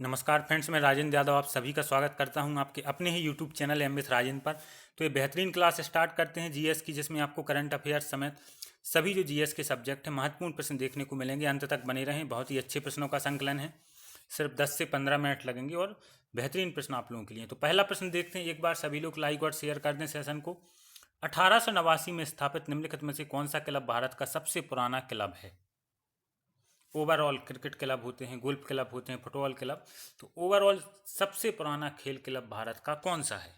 नमस्कार फ्रेंड्स, मैं राजेंद्र यादव आप सभी का स्वागत करता हूं आपके अपने ही YouTube channel M S Rajendra पर। तो ये बेहतरीन क्लास स्टार्ट करते हैं जीएस की, जिसमें आपको करंट अफेयर्स समेत सभी जो जीएस के सब्जेक्ट हैं महत्वपूर्ण प्रश्न देखने को मिलेंगे। अंत तक बने रहें, बहुत ही अच्छे प्रश्नों का संकलन है। सिर्फ 10 से 15 मिनट लगेंगे और बेहतरीन प्रश्न आप लोगों के लिए। तो पहला प्रश्न देखते हैं। एक बार सभी लोग लाइक और शेयर कर दें सेशन को। 1889 में स्थापित निम्नलिखित में से कौन सा क्लब भारत का सबसे पुराना क्लब है? ओवरऑल क्रिकेट क्लब होते हैं, गोल्फ क्लब होते हैं, फुटबॉल क्लब। तो ओवरऑल सबसे पुराना खेल क्लब भारत का कौन सा है,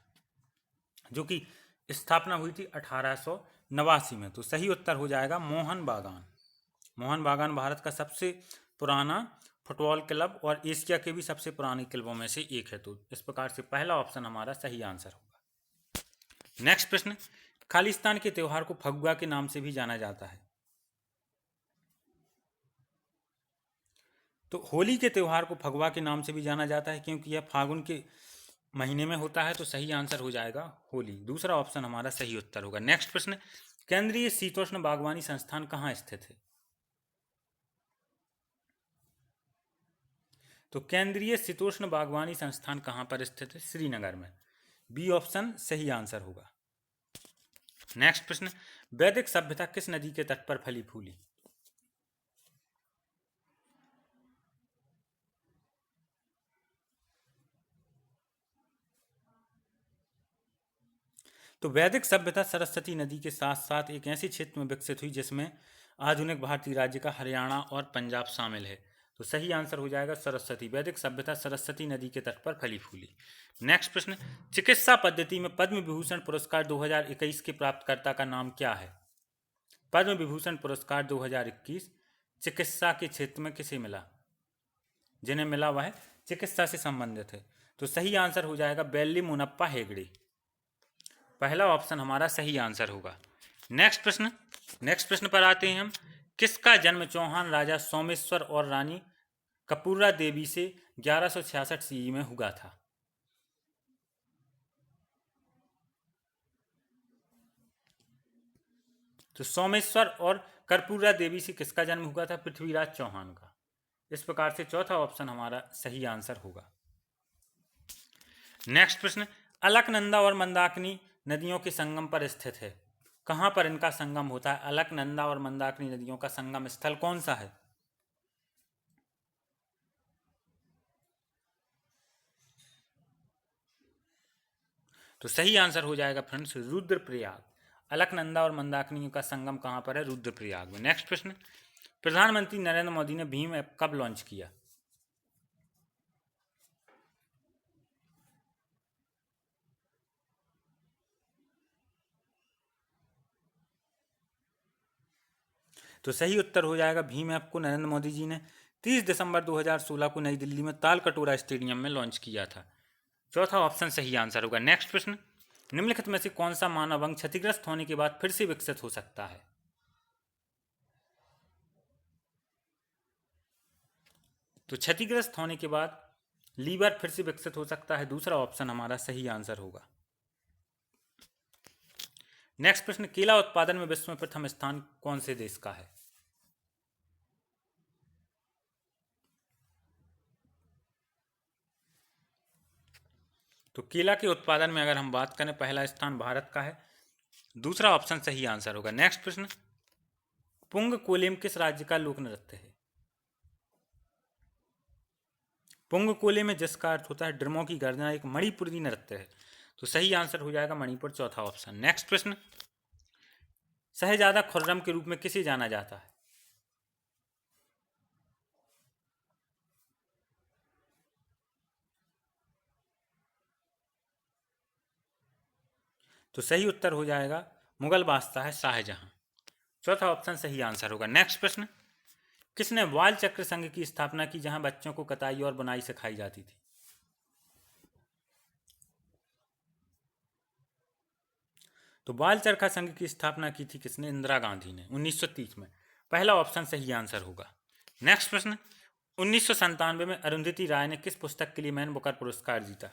जो कि स्थापना हुई थी 1889 में? तो सही उत्तर हो जाएगा मोहन बागान। मोहन बागान भारत का सबसे पुराना फुटबॉल क्लब और एशिया के भी सबसे पुराने क्लबों में से एक है। तो इस प्रकार से पहला ऑप्शन हमारा सही आंसर होगा। नेक्स्ट प्रश्न, खालिस्तान के त्यौहार को फगुआ के नाम से भी जाना जाता है। तो होली के त्यौहार को फगुआ के नाम से भी जाना जाता है क्योंकि यह फागुन के महीने में होता है। तो सही आंसर हो जाएगा होली। दूसरा ऑप्शन हमारा सही उत्तर होगा। नेक्स्ट प्रश्न, केंद्रीय शीतोष्ण बागवानी संस्थान कहाँ स्थित है? तो केंद्रीय शीतोष्ण बागवानी संस्थान कहाँ पर स्थित है? श्रीनगर में। बी ऑप्शन सही आंसर होगा। नेक्स्ट प्रश्न, वैदिक सभ्यता किस नदी के तट पर फली फूली? तो वैदिक सभ्यता सरस्वती नदी के साथ साथ एक ऐसे क्षेत्र में विकसित हुई जिसमें आधुनिक भारतीय राज्य का हरियाणा और पंजाब शामिल है। तो सही आंसर हो जाएगा सरस्वती। वैदिक सभ्यता सरस्वती नदी के तट पर फली फूली। नेक्स्ट प्रश्न, चिकित्सा पद्धति में पद्म विभूषण पुरस्कार 2021 के प्राप्तकर्ता का नाम क्या है? पद्म विभूषण पुरस्कार 2021 चिकित्सा के क्षेत्र में किसे मिला? जिन्हें मिला वह चिकित्सा से संबंधित है। तो सही आंसर हो जाएगा बेल्ली मुनप्पा हेगड़े। पहला ऑप्शन हमारा सही आंसर होगा। नेक्स्ट प्रश्न पर आते हैं हम। किसका जन्म चौहान राजा सोमेश्वर और रानी कपूरा देवी से 1166 ईस्वी में हुआ था? तो सोमेश्वर और कर्पूरा देवी से किसका जन्म हुआ था? पृथ्वीराज चौहान का। इस प्रकार से चौथा ऑप्शन हमारा सही आंसर होगा। नेक्स्ट प्रश्न, अलकनंदा और मंदाकिनी नदियों के संगम पर स्थित है। कहां पर इनका संगम होता है? अलकनंदा और मंदाकिनी नदियों का संगम स्थल कौन सा है? तो सही आंसर हो जाएगा फ्रेंड्स रुद्रप्रयाग। अलकनंदा और मंदाकिनी का संगम कहां पर है? रुद्रप्रयाग में। नेक्स्ट प्रश्न, प्रधानमंत्री नरेंद्र मोदी ने भीम ऐप कब लॉन्च किया? तो सही उत्तर हो जाएगा भीम ऐप को नरेंद्र मोदी जी ने 30 दिसंबर 2016 को नई दिल्ली में तालकटोरा स्टेडियम में लॉन्च किया था। चौथा ऑप्शन सही आंसर होगा। नेक्स्ट प्रश्न, निम्नलिखित में से कौन सा मानव अंग क्षतिग्रस्त होने के बाद फिर से विकसित हो सकता है? तो क्षतिग्रस्त होने के बाद लीवर फिर से विकसित हो सकता है। दूसरा ऑप्शन हमारा सही आंसर होगा। नेक्स्ट प्रश्न, केला उत्पादन में विश्व में प्रथम स्थान कौन से देश का है? तो केला के उत्पादन में अगर हम बात करें, पहला स्थान भारत का है। दूसरा ऑप्शन सही आंसर होगा। नेक्स्ट प्रश्न, पुंग कोलेम किस राज्य का लोक नृत्य है? पुंग कोले में जिसका अर्थ होता है ड्रमों की गर्जना, एक मणिपुरी नृत्य है। तो सही आंसर हो जाएगा मणिपुर। चौथा ऑप्शन। नेक्स्ट प्रश्न, शहजादा खुर्रम के रूप में किसे जाना जाता है? तो सही उत्तर हो जाएगा मुगल बादशाह शाहजहां। चौथा ऑप्शन सही आंसर होगा। नेक्स्ट प्रश्न, किसने बाल चक्र संघ की स्थापना की जहां बच्चों को कताई और बुनाई सिखाई जाती थी? तो बाल चरखा संघ की स्थापना की थी किसने? इंदिरा गांधी ने 1930 में। पहला ऑप्शन सही आंसर होगा। नेक्स्ट प्रश्न, 1997 में अरुंधति राय ने किस पुस्तक के लिए मैन बुकर पुरस्कार जीता?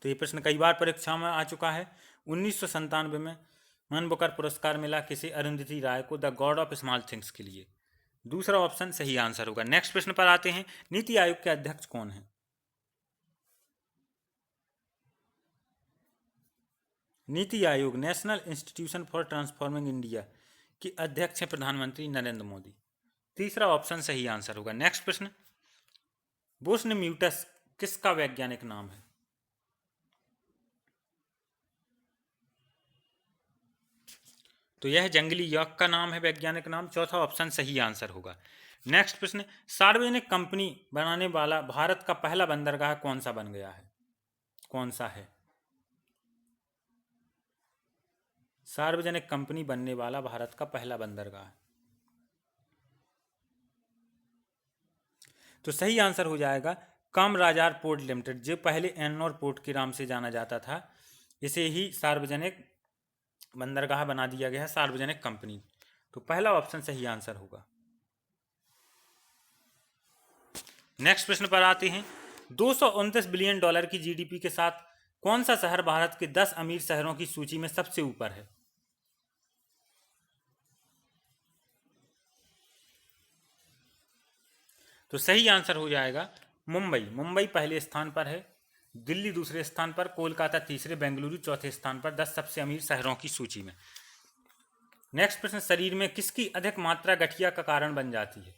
तो ये प्रश्न कई बार परीक्षा में आ चुका है। 1997 में मन बुकर पुरस्कार मिला किसे? अरुंधति राय को, the God of small things के लिए। दूसरा ऑप्शन सही आंसर होगा। नेक्स्ट प्रश्न पर आते हैं, नीति आयोग के अध्यक्ष कौन है? NITI Aayog, national institution for transforming India के अध्यक्ष हैं प्रधानमंत्री नरेंद्र मोदी। तीसरा ऑप्शन सही आंसर होगा। नेक्स्ट प्रश्न, बुशम्यूटस किसका वैज्ञानिक नाम है? तो यह जंगली यॉक का नाम है, वैज्ञानिक नाम। चौथा ऑप्शन सही आंसर होगा। नेक्स्ट प्रश्न, सार्वजनिक कंपनी बनाने वाला भारत का पहला बंदरगाह कौन सा बन गया है? कौन सा है? सार्वजनिक कंपनी बनने वाला भारत का पहला बंदरगाह। तो सही आंसर हो जाएगा कामराजार पोर्ट लिमिटेड, जो पहले एन्नौर पोर्ट के नाम से जाना जाता था। इसे ही सार्वजनिक बंदरगाह बना दिया गया है, सार्वजनिक कंपनी। तो पहला ऑप्शन सही आंसर होगा। नेक्स्ट प्रश्न पर आते हैं, 229 बिलियन डॉलर की जीडीपी के साथ कौन सा शहर भारत के 10 अमीर शहरों की सूची में सबसे ऊपर है? तो सही आंसर हो जाएगा मुंबई। मुंबई पहले स्थान पर है, दिल्ली दूसरे स्थान पर, कोलकाता तीसरे, बेंगलुरु चौथे स्थान पर 10 सबसे अमीर शहरों की सूची में। नेक्स्ट प्रश्न, शरीर में किसकी अधिक मात्रा गठिया का कारण बन जाती है?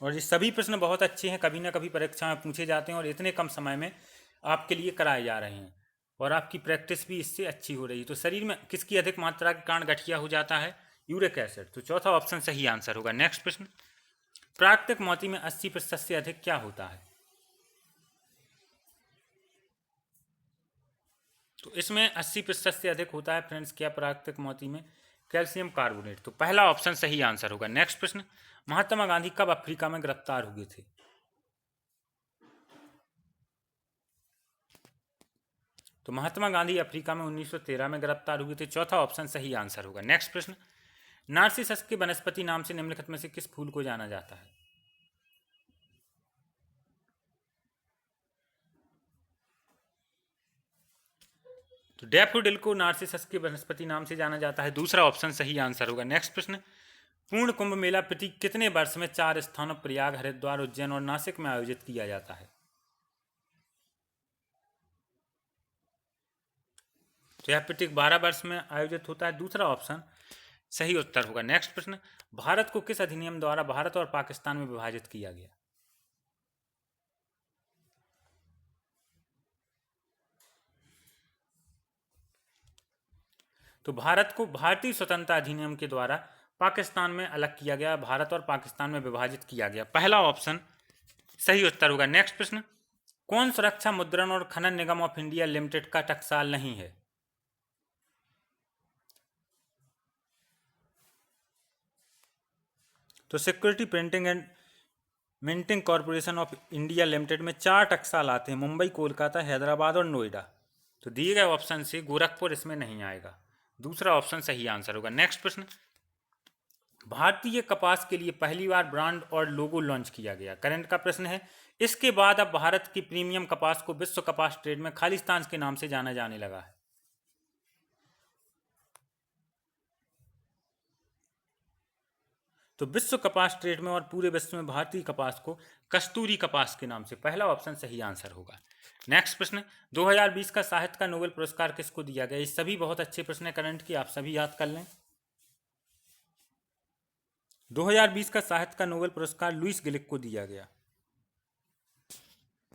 और ये सभी प्रश्न बहुत अच्छे हैं, कभी ना कभी परीक्षा में पूछे जाते हैं और इतने कम समय में आपके लिए कराए जा रहे हैं और आपकी प्रैक्टिस भी इससे अच्छी हो रही है। तो शरीर में किसकी अधिक मात्रा के कारण गठिया हो जाता है? Uric acid. तो चौथा ऑप्शन सही आंसर होगा। नेक्स्ट प्रश्न, प्राकृतिक मोती में 80% से अधिक क्या होता है? तो इसमें 80% से अधिक होता है फ्रेंड्स क्या प्राकृतिक मोती में? Calcium carbonate. तो पहला ऑप्शन सही आंसर होगा। नेक्स्ट प्रश्न, महात्मा गांधी कब अफ्रीका में गिरफ्तार हुए थे? तो महात्मा गांधी अफ्रीका में 1913 में गिरफ्तार हुए थे। चौथा ऑप्शन सही आंसर होगा। नेक्स्ट प्रश्न, नार्सिसस के वनस्पति नाम से निम्नलिखित में से किस फूल को जाना जाता है? तो डैफोडिल को नार्सिसस के वनस्पति नाम से जाना जाता है। दूसरा ऑप्शन सही आंसर होगा। नेक्स्ट प्रश्न, पूर्ण कुंभ मेला प्रति कितने वर्ष में 4 स्थानों प्रयाग, हरिद्वार, उज्जैन और नासिक में आयोजित किया जाता है? तो यह प्रत्येक 12 वर्ष में आयोजित होता है। दूसरा ऑप्शन सही उत्तर होगा। नेक्स्ट प्रश्न, भारत को किस अधिनियम द्वारा भारत और पाकिस्तान में विभाजित किया गया? तो भारत को भारतीय स्वतंत्रता अधिनियम के द्वारा पाकिस्तान में अलग किया गया, भारत और पाकिस्तान में विभाजित किया गया। पहला ऑप्शन सही उत्तर होगा। नेक्स्ट प्रश्न, कौन सुरक्षा मुद्रण और खनन निगम ऑफ इंडिया लिमिटेड का टकसाल नहीं है? तो security printing and minting corporation of India limited में 4 टकसाल आते हैं, मुंबई, कोलकाता, हैदराबाद और नोएडा। तो दिए गए ऑप्शन से गोरखपुर इसमें नहीं आएगा। दूसरा ऑप्शन सही आंसर होगा। नेक्स्ट प्रश्न, भारतीय कपास के लिए पहली बार ब्रांड और लोगो लॉन्च किया गया। करंट का प्रश्न है। इसके बाद अब भारत की प्रीमियम कपास को विश्व कपास ट्रेड में खालिस्तान के नाम से जाना जाने लगा है। तो विश्व कपास ट्रेड में और पूरे विश्व में भारतीय कपास को कस्तूरी कपास के नाम से। पहला ऑप्शन सही आंसर होगा। नेक्स्ट प्रश्न, 2020 का साहित्य का नोबेल पुरस्कार किसको दिया गया? ये सभी बहुत अच्छे प्रश्न है करंट की, आप सभी याद कर लें। 2020 का साहित्य का नोबेल पुरस्कार लुईस गिलिक को दिया गया।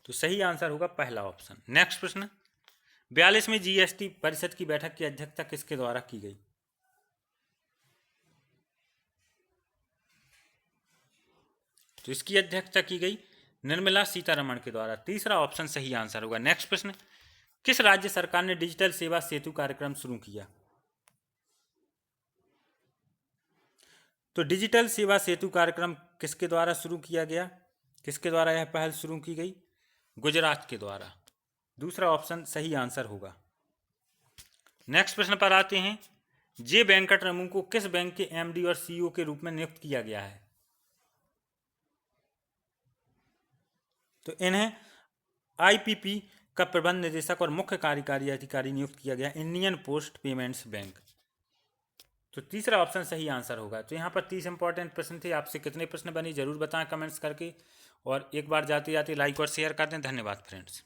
तो सही आंसर होगा पहला ऑप्शन। नेक्स्ट प्रश्न, 42वें जीएसटी परिषद की बैठक की अध्यक्षता किसके द्वारा की गई? तो इसकी अध्यक्षता की गई निर्मला सीतारमण के द्वारा। तीसरा ऑप्शन सही आंसर होगा। नेक्स्ट प्रश्न, किस राज्य सरकार ने डिजिटल सेवा सेतु कार्यक्रम शुरू किया? तो डिजिटल सेवा सेतु कार्यक्रम किसके द्वारा शुरू किया गया? किसके द्वारा यह पहल शुरू की गई? गुजरात के द्वारा। दूसरा ऑप्शन सही आंसर होगा। नेक्स्ट प्रश्न पर आते हैं, जे वेंकटरमन को किस बैंक के एमडी और सीईओ के रूप में नियुक्त किया गया है? तो इन्हें आईपीपी कब प्रबंध निदेशक और मुख्य कार्यकारी अधिकारी नियुक्त किया गया? Indian post payments bank. तो तीसरा ऑप्शन सही आंसर होगा। तो यहाँ पर 30 इंपॉर्टेंट प्रश्न थे। आपसे कितने प्रश्न बने जरूर बताएं कमेंट्स करके, और एक बार जाते जाते लाइक और शेयर कर दें। धन्यवाद फ्रेंड्स।